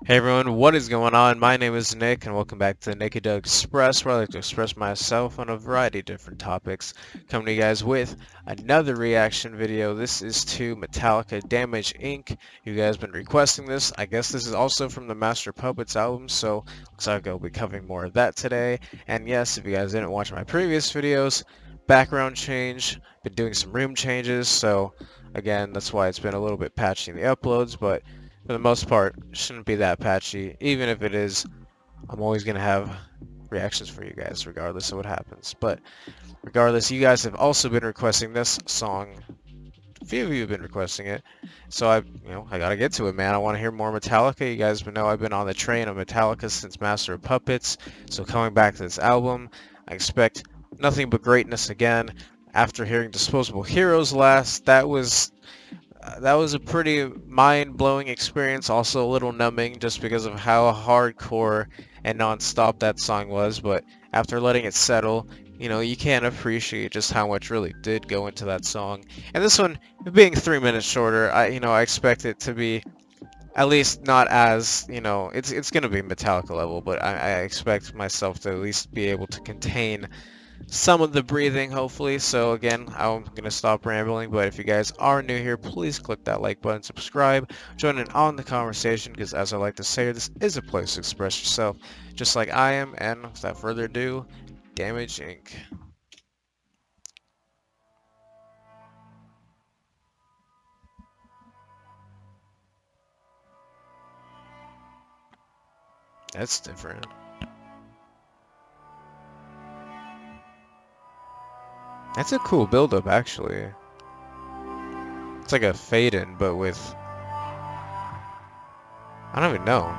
Hey everyone, what is going on? My name is Nick and welcome back to the Naked Dog Express, where I like to express myself on a variety of different topics. Coming to you guys with another reaction video. This is to Metallica Damage Inc. You guys have been requesting this. I guess this is also from the Master Puppets album, so looks like I'll be covering more of that today. And yes, if you guys didn't watch my previous videos, background change, been doing some room changes, so again, that's why it's been a little bit patchy in the uploads, but for the most part, it shouldn't be that patchy. Even if it is, I'm always going to have reactions for you guys regardless of what happens. But regardless, you guys have also been requesting this song. A few of you have been requesting it. So I got to get to it, man. I want to hear more Metallica. You guys know I've been on the train of Metallica since Master of Puppets. So coming back to this album, I expect nothing but greatness again. After hearing Disposable Heroes last, that was a pretty mind-blowing experience, also a little numbing just because of how hardcore and non-stop that song was, but after letting it settle, you can't appreciate just how much really did go into that song. And this one, being 3 minutes shorter, I expect it to be at least not as, it's gonna be Metallica level, but I expect myself to at least be able to contain some of the breathing, hopefully. So again, I'm gonna stop rambling, but if you guys are new here, please click that like button, subscribe, join in on the conversation, because as I like to say, this is a place to express yourself just like I am. And without further ado, Damage Inc. That's different. That's a cool build-up, actually. It's like a fade-in, but with, I don't even know.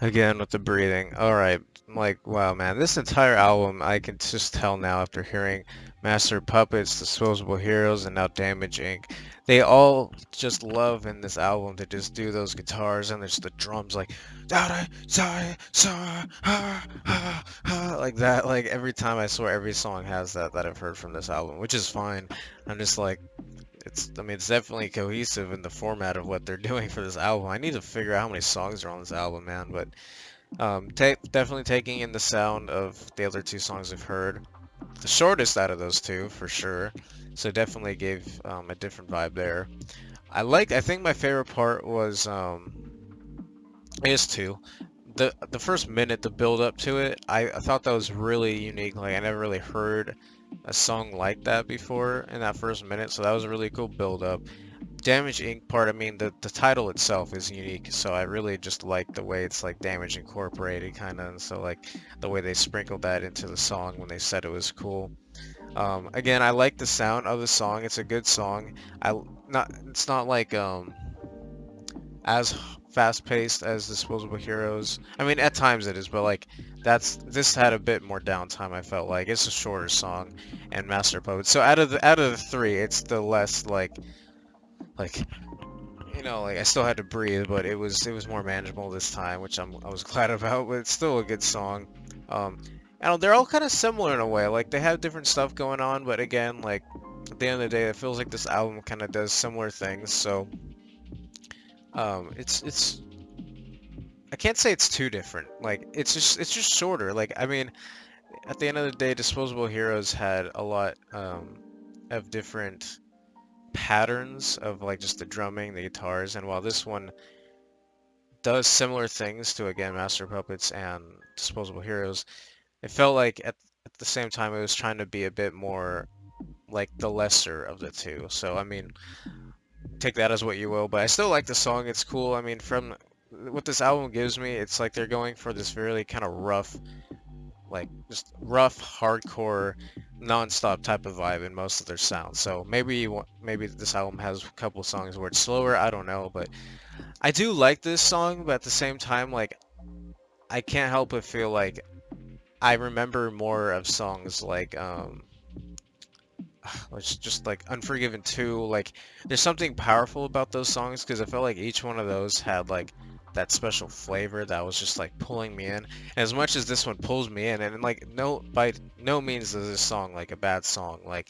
Again with the breathing. Alright, like, wow, man. This entire album, I can just tell now after hearing Master of Puppets, Disposable Heroes, and now Damage Inc. They all just love in this album to just do those guitars and there's the drums like like that. Like every time, I swear every song has that I've heard from this album, which is fine. I'm just like, I mean, it's definitely cohesive in the format of what they're doing for this album. I need to figure out how many songs are on this album, man. But definitely taking in the sound of the other two songs I've heard. The shortest out of those two, for sure. So definitely gave a different vibe there. I think my favorite part was is two. The first minute, the build up to it, I thought that was really unique. Like I never really heard a song like that before in that first minute, so that was a really cool build up. Damage Inc. part, I mean, the title itself is unique, so I really just like the way it's like Damage Incorporated kind of, and so like the way they sprinkled that into the song when they said it was cool. Again, I like the sound of the song. It's a good song. It's not like as fast-paced as Disposable Heroes. I mean, at times it is, but like this had a bit more downtime. I felt like it's a shorter song, and Master of Puppets. So out of the three, it's the less like like I still had to breathe, but it was more manageable this time, which I was glad about. But it's still a good song. And they're all kind of similar in a way. Like they have different stuff going on, but again, like at the end of the day, it feels like this album kind of does similar things. So it's I can't say it's too different. Like it's just shorter. Like I mean, at the end of the day, Disposable Heroes had a lot of different patterns of like just the drumming, the guitars, and while this one does similar things to again Master Puppets and Disposable Heroes, it felt like at the same time it was trying to be a bit more like the lesser of the two. So I mean, take that as what you will, but I still like the song. It's cool. I mean, from what this album gives me, it's like they're going for this really kind of rough, like just rough, hardcore, non-stop type of vibe in most of their sounds. So maybe this album has a couple songs where it's slower. I don't know, but I do like this song. But at the same time, like I can't help but feel like I remember more of songs like it's just like Unforgiven 2. Like there's something powerful about those songs because I felt like each one of those had like that special flavor that was just like pulling me in. And as much as this one pulls me in, and like no by no means is this song like a bad song. Like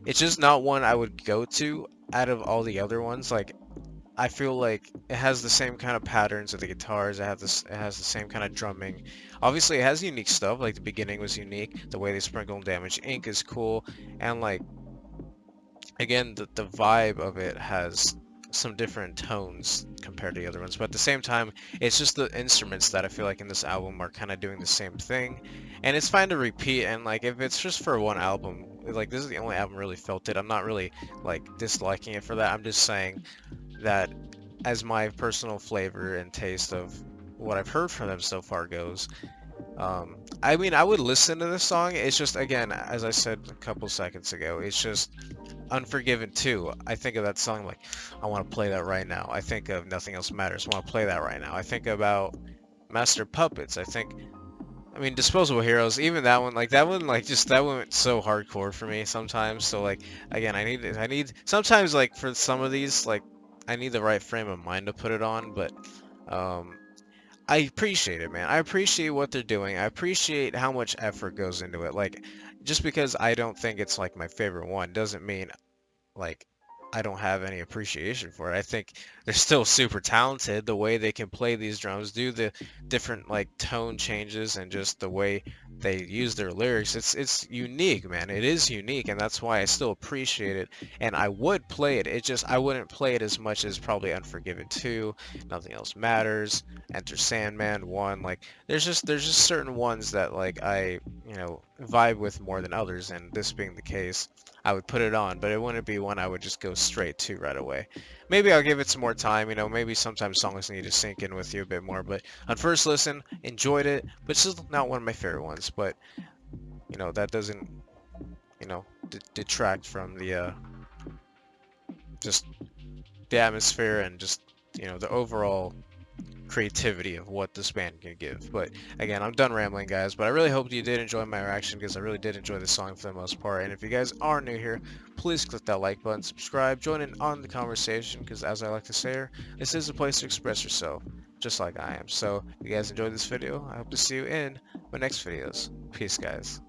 it's just not one I would go to out of all the other ones. Like I feel like it has the same kind of patterns of the guitars. It has the same kind of drumming. Obviously, it has unique stuff. Like the beginning was unique. The way they sprinkle Damage Inc. is cool, and like again, the vibe of it has some different tones compared to the other ones. But at the same time, it's just the instruments that I feel like in this album are kind of doing the same thing, and it's fine to repeat. And like if it's just for one album, like this is the only album really felt it. I'm not really like disliking it for that. I'm just saying that as my personal flavor and taste of what I've heard from them so far goes. I mean, I would listen to this song. It's just, again, as I said a couple seconds ago, it's just Unforgiven 2. I think of that song like, I want to play that right now. I think of Nothing Else Matters. I want to play that right now. I think about Master Puppets. I mean, Disposable Heroes, even that one, like, just, that one went so hardcore for me sometimes. So, like, again, sometimes, like, for some of these, like, I need the right frame of mind to put it on, but, um, I appreciate it, man. I appreciate what they're doing. I appreciate how much effort goes into it. Like, just because I don't think it's, like, my favorite one doesn't mean like I don't have any appreciation for it. I think they're still super talented. The way they can play these drums, do the different like tone changes, and just the way they use their lyrics. It's unique, man. It is unique, and that's why I still appreciate it. And I would play it. It just I wouldn't play it as much as probably Unforgiven 2, Nothing Else Matters, Enter Sandman 1. Like there's just certain ones that like I vibe with more than others, and this being the case. I would put it on, but it wouldn't be one I would just go straight to right away. Maybe I'll give it some more time, maybe sometimes songs need to sink in with you a bit more, but on first listen, enjoyed it, but still not one of my favorite ones, but, that doesn't, detract from the, just the atmosphere and just, the overall creativity of what this band can give. But again, I'm done rambling, guys, but I really hope you did enjoy my reaction, because I really did enjoy the song for the most part. And if you guys are new here, please click that like button, subscribe, join in on the conversation, because as I like to say here, this is a place to express yourself just like I am. So if you guys enjoyed this video, I hope to see you in my next videos. Peace, guys.